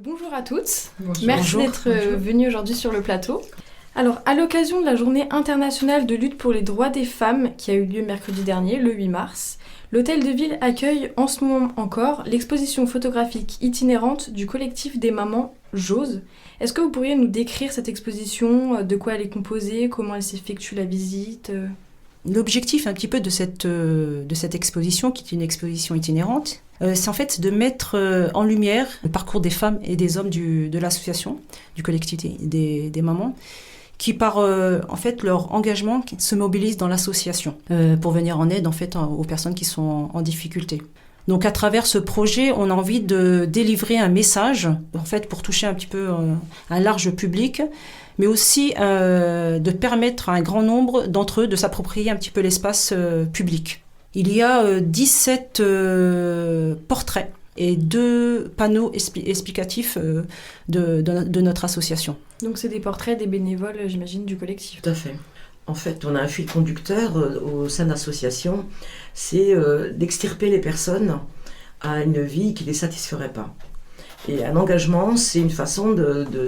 Bonjour à toutes, Bonjour. merci Bonjour. d'être venus aujourd'hui sur le plateau. Alors, à l'occasion de la journée internationale de lutte pour les droits des femmes qui a eu lieu mercredi dernier, le 8 mars, l'Hôtel de Ville accueille en ce moment encore l'exposition photographique itinérante du collectif des mamans J'ose. Est-ce que vous pourriez nous décrire cette exposition, de quoi elle est composée, comment elle s'effectue la visite L'objectif un petit peu de cette exposition, qui est une exposition itinérante, c'est en fait de mettre en lumière le parcours des femmes et des hommes de l'association, du collectif des mamans, qui par en fait leur engagement se mobilisent dans l'association pour venir en aide en fait aux personnes qui sont en difficulté. Donc à travers ce projet, on a envie de délivrer un message en fait pour toucher un petit peu un large public, mais aussi de permettre à un grand nombre d'entre eux de s'approprier un petit peu l'espace public. Il y a 17 portraits et 2 panneaux explicatifs de notre association. Donc c'est des portraits des bénévoles, j'imagine, du collectif. Tout à fait. En fait, on a un fil conducteur au sein de l'association, c'est d'extirper les personnes à une vie qui ne les satisferait pas. Et un engagement, c'est une façon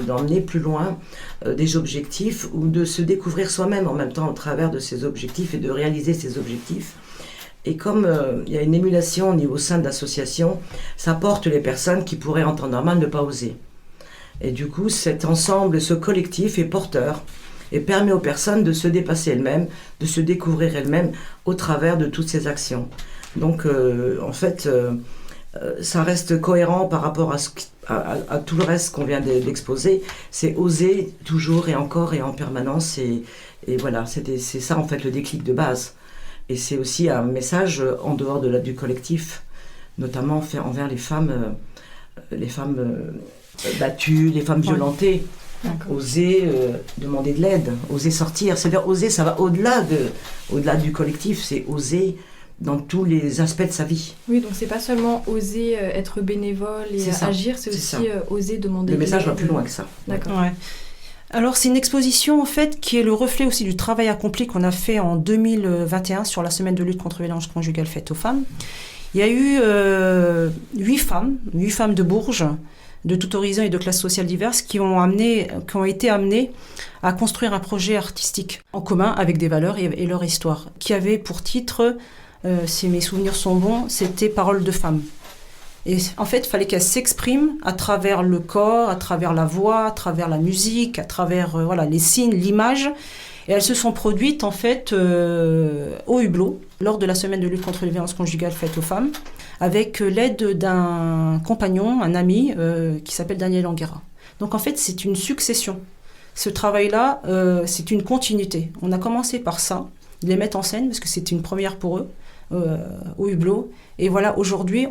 d'emmener plus loin des objectifs ou de se découvrir soi-même en même temps au travers de ces objectifs et de réaliser ces objectifs. Et comme il y a une émulation au sein de l'association, ça porte les personnes qui pourraient en temps normal ne pas oser. Et du coup, cet ensemble, ce collectif est porteur et permet aux personnes de se dépasser elles-mêmes, de se découvrir elles-mêmes au travers de toutes ces actions. Donc, en fait, ça reste cohérent par rapport à tout le reste qu'on vient d'exposer. C'est oser toujours et encore et en permanence. Et voilà, c'est ça en fait le déclic de base. Et c'est aussi un message en dehors du collectif, notamment envers les femmes battues, les femmes violentées. D'accord. Oser demander de l'aide, oser sortir. C'est-à-dire oser, ça va au-delà du collectif, c'est oser dans tous les aspects de sa vie. Oui, donc c'est pas seulement oser être bénévole et agir, c'est aussi oser demander de l'aide. Le message va plus loin que ça. D'accord. Ouais. Alors c'est une exposition en fait qui est le reflet aussi du travail accompli qu'on a fait en 2021 sur la semaine de lutte contre les violences conjugales faites aux femmes. Il y a eu 8 femmes de Bourges, de tout horizon et de classes sociales diverses qui ont été amenées à construire un projet artistique en commun avec des valeurs et leur histoire, qui avait pour titre, si mes souvenirs sont bons, c'était Paroles de femmes. Et en fait, il fallait qu'elles s'expriment à travers le corps, à travers la voix, à travers la musique, à travers les signes, l'image. Et elles se sont produites en fait au Hublot, lors de la semaine de lutte contre les violences conjugales faites aux femmes, avec l'aide d'un compagnon, un ami, qui s'appelle Daniel Anguera. Donc en fait, c'est une succession. Ce travail-là, c'est une continuité. On a commencé par ça, de les mettre en scène, parce que c'était une première pour eux, au Hublot. Et voilà, aujourd'hui,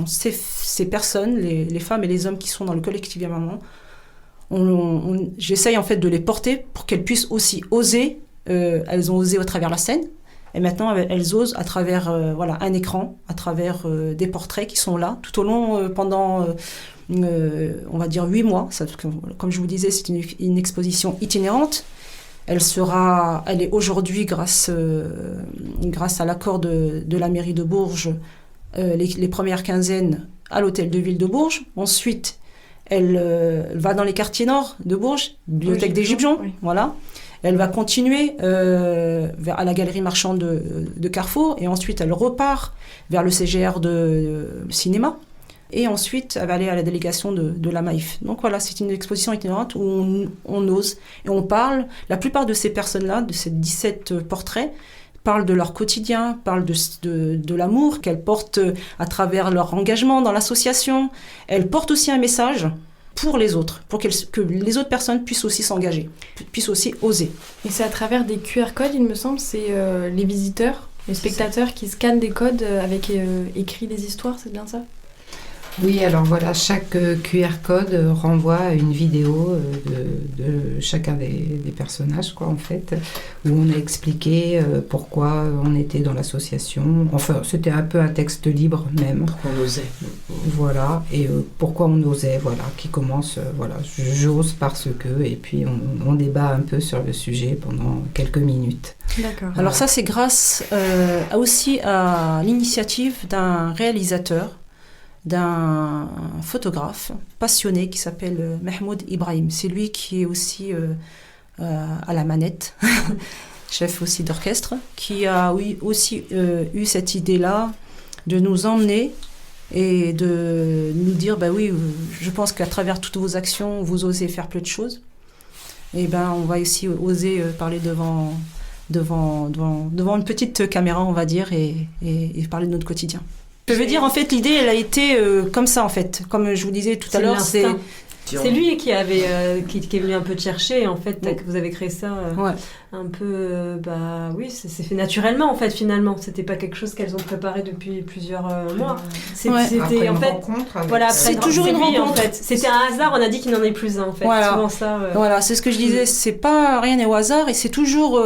ces personnes, les femmes et les hommes qui sont dans le collectif des mamans, j'essaye en fait de les porter pour qu'elles puissent aussi oser. Elles ont osé à travers la scène. Et maintenant, elles osent à travers un écran, à travers des portraits qui sont là, tout au long, pendant, on va dire, 8 mois. Ça, comme je vous disais, c'est une exposition itinérante. Elle est aujourd'hui, grâce à l'accord de la mairie de Bourges, les premières quinzaines à l'hôtel de ville de Bourges. Ensuite, elle va dans les quartiers nord de Bourges, bibliothèque des Gibjons, oui. Voilà. Elle va continuer à la galerie marchande de Carrefour, et ensuite elle repart vers le CGR de cinéma, et ensuite elle va aller à la délégation de la Maïf. Donc voilà, c'est une exposition itinérante où on ose, et on parle, la plupart de ces personnes-là, de ces 17 portraits, parlent de leur quotidien, parlent de l'amour qu'elles portent à travers leur engagement dans l'association. Elles portent aussi un message pour les autres, pour que les autres personnes puissent aussi s'engager, puissent aussi oser. Et c'est à travers des QR codes, il me semble, c'est les visiteurs, les spectateurs qui scannent des codes avec écrit des histoires, c'est bien ça ? Oui, alors voilà, chaque QR code renvoie à une vidéo de chacun des personnages, quoi, en fait, où on a expliqué pourquoi on était dans l'association. Enfin, c'était un peu un texte libre même. Pourquoi on osait. Voilà, et pourquoi on osait, voilà, qui commence, j'ose parce que, et puis on débat un peu sur le sujet pendant quelques minutes. D'accord. Alors ça, c'est grâce aussi à l'initiative d'un réalisateur d'un photographe passionné qui s'appelle Mahmoud Ibrahim. C'est lui qui est aussi à la manette, chef aussi d'orchestre, qui a aussi eu cette idée-là de nous emmener et de nous dire, oui, je pense qu'à travers toutes vos actions, vous osez faire plein de choses. Et on va aussi oser parler devant une petite caméra, on va dire, et parler de notre quotidien. Je veux dire, en fait, l'idée, elle a été comme ça, en fait. Comme je vous disais tout à l'heure, c'est lui qui est venu un peu te chercher, en fait, que vous avez créé ça un peu, oui, c'est fait naturellement, en fait, finalement. C'était pas quelque chose qu'elles ont préparé depuis plusieurs mois. C'était, en fait, voilà, c'est toujours une rencontre. En fait. C'était un hasard, on a dit qu'il n'en est plus un, en fait. Voilà, souvent ça, voilà, c'est ce que je disais, c'est pas, rien n'est au hasard, et c'est toujours,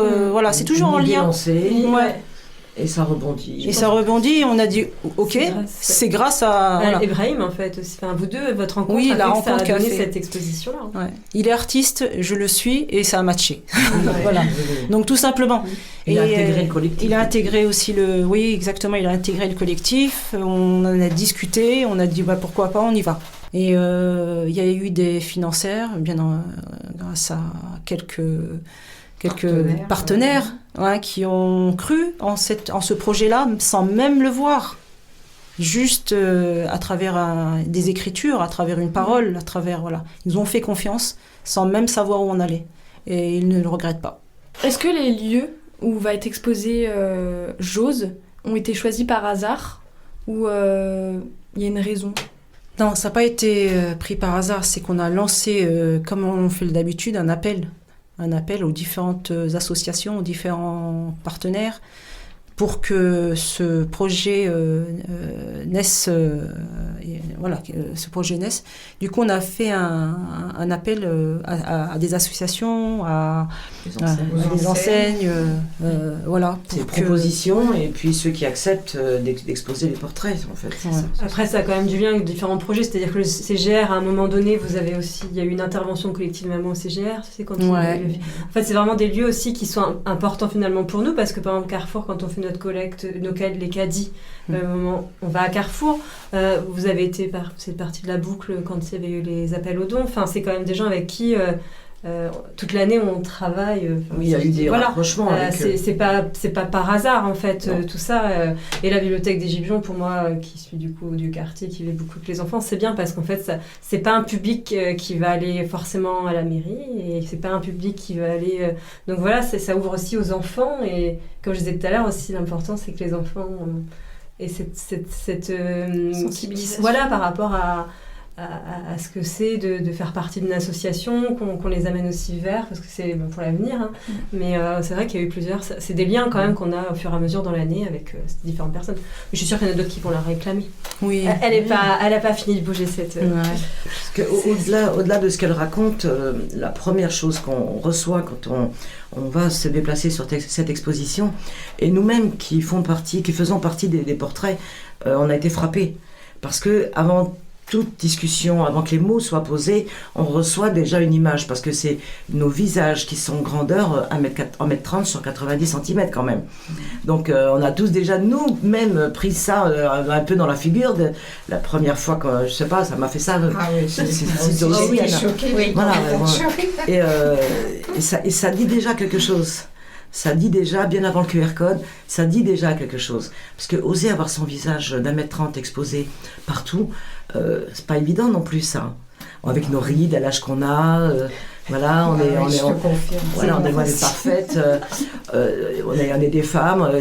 c'est toujours en lien. Et ça rebondit. Et ça rebondit, on a dit, ok, c'est grâce à... Ibrahim, en fait, aussi. Enfin, vous deux, votre rencontre, oui, la rencontre ça a donné cette exposition-là. Ouais. Il est artiste, je le suis, et ça a matché. Voilà. Donc, tout simplement. Il a intégré le collectif. Il a intégré aussi oui, exactement, il a intégré le collectif. On en a discuté, on a dit, pourquoi pas, on y va. Et il y a eu des financières, grâce à quelques partenaires qui ont cru en ce projet-là sans même le voir. Juste à travers des écritures, à travers une parole, à travers... Voilà. Ils nous ont fait confiance sans même savoir où on allait. Et ils ne le regrettent pas. Est-ce que les lieux où va être exposé Jose ont été choisis par hasard ou il y a une raison ? Non, ça n'a pas été pris par hasard. C'est qu'on a lancé, comme on fait d'habitude, un appel aux différentes associations, aux différents partenaires pour que ce projet naisse. Ce projet naisse. Du coup, on a fait un appel à des associations, à des enseignes. Voilà. C'est propositions et puis ceux qui acceptent d'exposer les portraits, en fait. Ouais. Après, ça a quand même du lien avec différents projets. C'est-à-dire que le CGR, à un moment donné, il y a eu une intervention collective maman au CGR. C'est quand en fait, c'est vraiment des lieux aussi qui sont importants finalement pour nous parce que par exemple Carrefour, quand on fait notre collecte, les caddies, on va à Carrefour. Vous avez été cette partie de la boucle quand il y avait eu les appels aux dons. Enfin, c'est quand même des gens avec qui toute l'année on travaille. Oui, il y a eu des rapprochements. C'est pas par hasard en fait tout ça. Et la bibliothèque des Gibions, pour moi, qui suis du coup du quartier, qui vais beaucoup avec les enfants, c'est bien parce qu'en fait c'est pas un public qui va aller forcément à la mairie et c'est pas un public qui va aller. Donc voilà, ça ouvre aussi aux enfants et comme je disais tout à l'heure aussi, l'important c'est que les enfants et cette sensibilisation. Voilà, par rapport à ce que c'est de faire partie d'une association, qu'on les amène aussi vers, parce que c'est pour l'avenir. Hein. Mais c'est vrai qu'il y a eu c'est des liens quand même qu'on a au fur et à mesure dans l'année avec différentes personnes. Mais je suis sûre qu'il y en a d'autres qui vont la réclamer. Oui. Elle n'a pas fini de bouger cette... Parce que au-delà de ce qu'elle raconte, la première chose qu'on reçoit quand on va se déplacer sur cette exposition, et nous-mêmes qui faisons partie des portraits, on a été frappés. Parce que avant toute discussion, avant que les mots soient posés, on reçoit déjà une image, parce que c'est nos visages qui sont grandeur 1m30 sur 90 cm quand même. Donc on a tous déjà nous-mêmes pris ça un peu dans la figure. La première fois que, je sais pas, ça m'a fait ça. C'est aussi choquée. Oui, voilà, et ça dit déjà quelque chose. Ça dit déjà, bien avant le QR code, ça dit déjà quelque chose. Parce que oser avoir son visage d'1m30 exposé partout, c'est pas évident non plus, ça. Avec nos rides, à l'âge qu'on a, voilà, on est parfaites, on est des femmes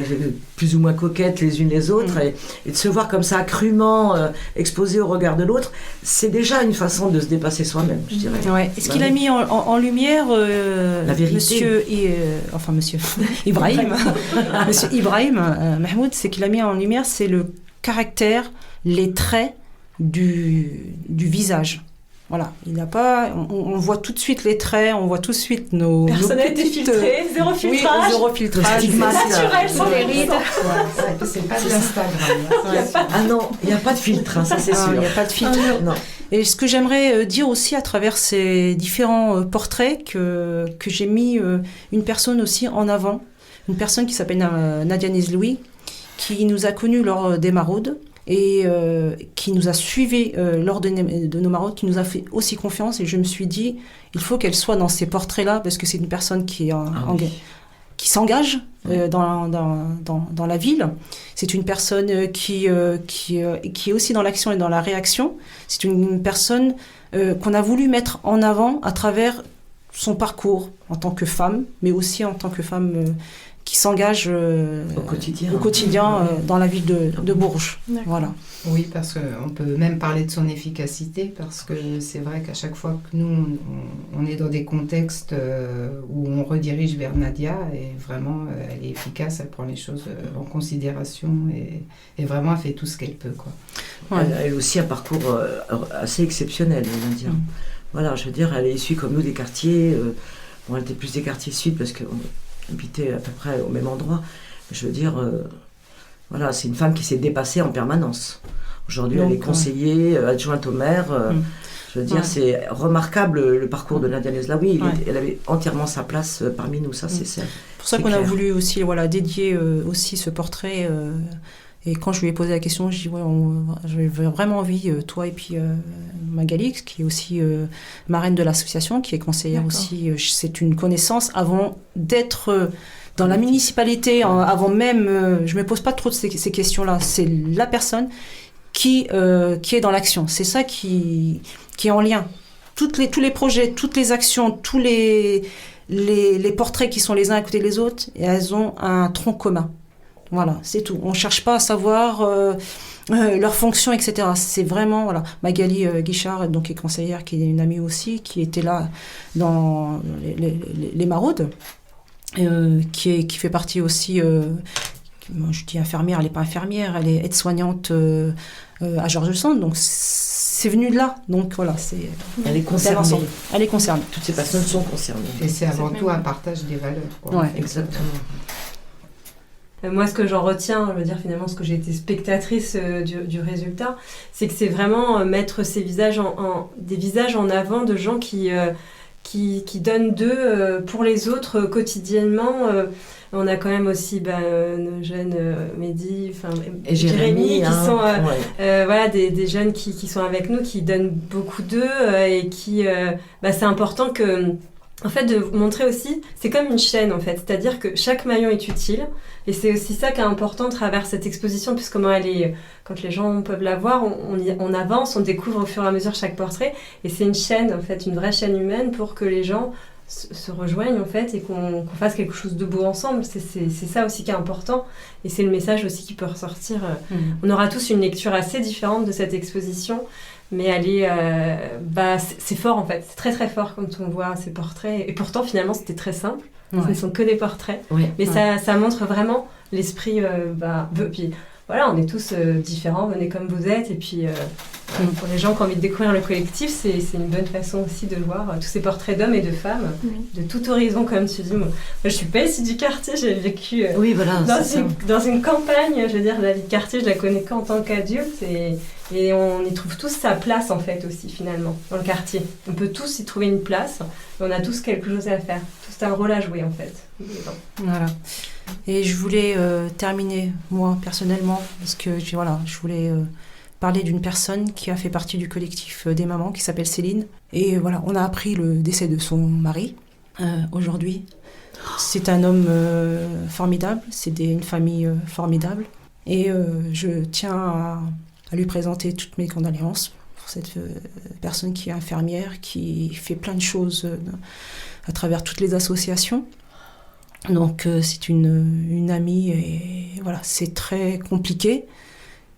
plus ou moins coquettes les unes les autres, et de se voir comme ça crûment exposé au regard de l'autre, c'est déjà une façon de se dépasser soi-même, je dirais. Ouais. Et ce qu'il a mis en lumière, la vérité. Monsieur Ibrahim, Monsieur Ibrahim Mahmoud, c'est qu'il a mis en lumière, c'est le caractère, les traits du visage. Voilà, il n'a pas. On voit tout de suite les traits, on voit tout de suite nos. Personnalité filtrée, zéro filtrage. Oui, zéro filtrage. C'est naturel, sans les rides. C'est pas de l'Instagram. Ah non, il n'y a pas de filtre, ça c'est sûr. Il n'y a pas de filtre. Non. Et ce que j'aimerais dire aussi à travers ces différents portraits, que j'ai mis une personne aussi en avant, une personne qui s'appelle Nadia Nizloui, qui nous a connus lors des maraudes, et qui nous a suivis lors de nos maraudes, qui nous a fait aussi confiance. Et je me suis dit, il faut qu'elle soit dans ces portraits-là, parce que c'est une personne qui s'engage dans la ville. C'est une personne qui est aussi dans l'action et dans la réaction. C'est une personne qu'on a voulu mettre en avant à travers son parcours en tant que femme, mais aussi en tant que femme qui s'engage au quotidien dans la ville de Bourges. Voilà. Oui, parce qu'on peut même parler de son efficacité, parce que c'est vrai qu'à chaque fois que nous, on est dans des contextes où on redirige vers Nadia, et vraiment, elle est efficace, elle prend les choses en considération, et vraiment, elle fait tout ce qu'elle peut, quoi. Ouais. Elle a aussi un parcours assez exceptionnel, Nadia. Voilà, je veux dire, elle est issue comme nous des quartiers. Bon, elle était plus des quartiers sud, parce qu'on habitait à peu près au même endroit. Je veux dire, voilà, c'est une femme qui s'est dépassée en permanence. Aujourd'hui, elle est conseillère, adjointe au maire. Je veux dire, c'est remarquable le parcours de Nadia Nezlaoui. Elle avait entièrement sa place parmi nous, ça c'est certain. C'est pour ça qu'on a voulu aussi dédier aussi ce portrait. Et quand je lui ai posé la question, je dis j'ai vraiment envie, toi et puis Magali, qui est aussi marraine de l'association, qui est conseillère aussi. C'est une connaissance avant d'être dans la municipalité, avant même. Je me pose pas trop de ces questions-là. C'est la personne qui est dans l'action. C'est ça qui est en lien. Tous les projets, toutes les actions, tous les portraits qui sont les uns à côté des autres, et elles ont un tronc commun. Voilà, c'est tout. On ne cherche pas à savoir leur fonction, etc. C'est vraiment, voilà. Magali Guichard, donc, qui est conseillère, qui est une amie aussi, qui était là dans les maraudes, qui fait partie aussi, moi je dis infirmière, elle n'est pas infirmière, elle est aide-soignante à Georges Sand, donc c'est venu de là. Donc voilà, elle est concernée. Elle est concernée. Toutes ces personnes sont concernées. Et c'est avant tout un partage des valeurs, quoi. Ouais, exactement. Moi, ce que j'en retiens, je veux dire finalement, ce que j'ai été spectatrice du résultat, c'est que c'est vraiment mettre ces visages des visages en avant de gens qui donnent d'eux pour les autres quotidiennement. On a quand même aussi nos jeunes Mehdi et Jérémy qui sont voilà, des jeunes qui sont avec nous, qui donnent beaucoup d'eux et qui c'est important que en fait de montrer aussi, c'est comme une chaîne en fait, c'est-à-dire que chaque maillon est utile et c'est aussi ça qui est important à travers cette exposition, puisque comment elle est, quand les gens peuvent la voir, on avance, on découvre au fur et à mesure chaque portrait et c'est une chaîne en fait, une vraie chaîne humaine pour que les gens se rejoignent en fait et qu'on fasse quelque chose de beau ensemble. C'est ça aussi qui est important et c'est le message aussi qui peut ressortir. On aura tous une lecture assez différente de cette exposition, mais elle est c'est fort en fait, c'est très très fort quand on voit ces portraits et pourtant finalement c'était très simple. Ce ne sont que des portraits, mais ça montre vraiment l'esprit puis voilà, on est tous différents, venez comme vous êtes, et puis pour les gens qui ont envie de découvrir le collectif, c'est une bonne façon aussi de voir tous ces portraits d'hommes et de femmes, de tout horizon, comme tu dis. Moi, je ne suis pas issue du quartier, j'ai vécu dans une campagne, je veux dire, la vie de quartier, je la connais qu'en tant qu'adulte, et on y trouve tous sa place, en fait, aussi, finalement, dans le quartier. On peut tous y trouver une place, et on a tous quelque chose à faire, tous un rôle à jouer, en fait. Voilà. Et je voulais terminer, moi, personnellement, parce que je voulais parler d'une personne qui a fait partie du collectif des mamans, qui s'appelle Céline. Et voilà, on a appris le décès de son mari aujourd'hui. C'est un homme formidable, c'est une famille formidable. Et je tiens à lui présenter toutes mes condoléances pour cette personne qui est infirmière, qui fait plein de choses à travers toutes les associations. Donc c'est une amie et voilà, c'est très compliqué.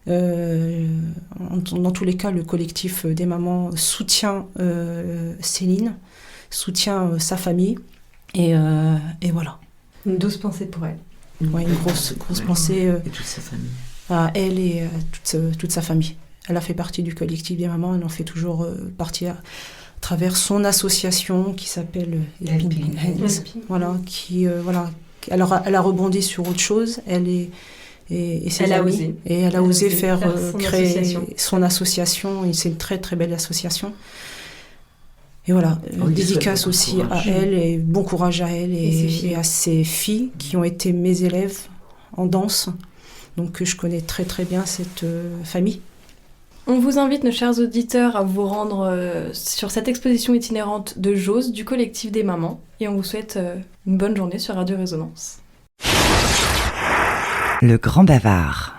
Dans tous les cas, le collectif des mamans soutient Céline, soutient sa famille et voilà. Une douce pensée pour elle. Ouais, une grosse pensée et toute sa famille. À elle et toute sa famille. Elle a fait partie du collectif des mamans, elle en fait toujours partie à travers son association qui s'appelle Helping Hands. Voilà, elle a rebondi sur autre chose. Elle a osé faire créer son association. Et c'est une très très belle association. Et voilà, dédicace aussi à elle et bon courage à elle et à ses filles qui ont été mes élèves en danse. Donc je connais très très bien cette famille. On vous invite, nos chers auditeurs, à vous rendre sur cette exposition itinérante de Jose du collectif des mamans. Et on vous souhaite une bonne journée sur Radio Résonance. Le Grand Bavard.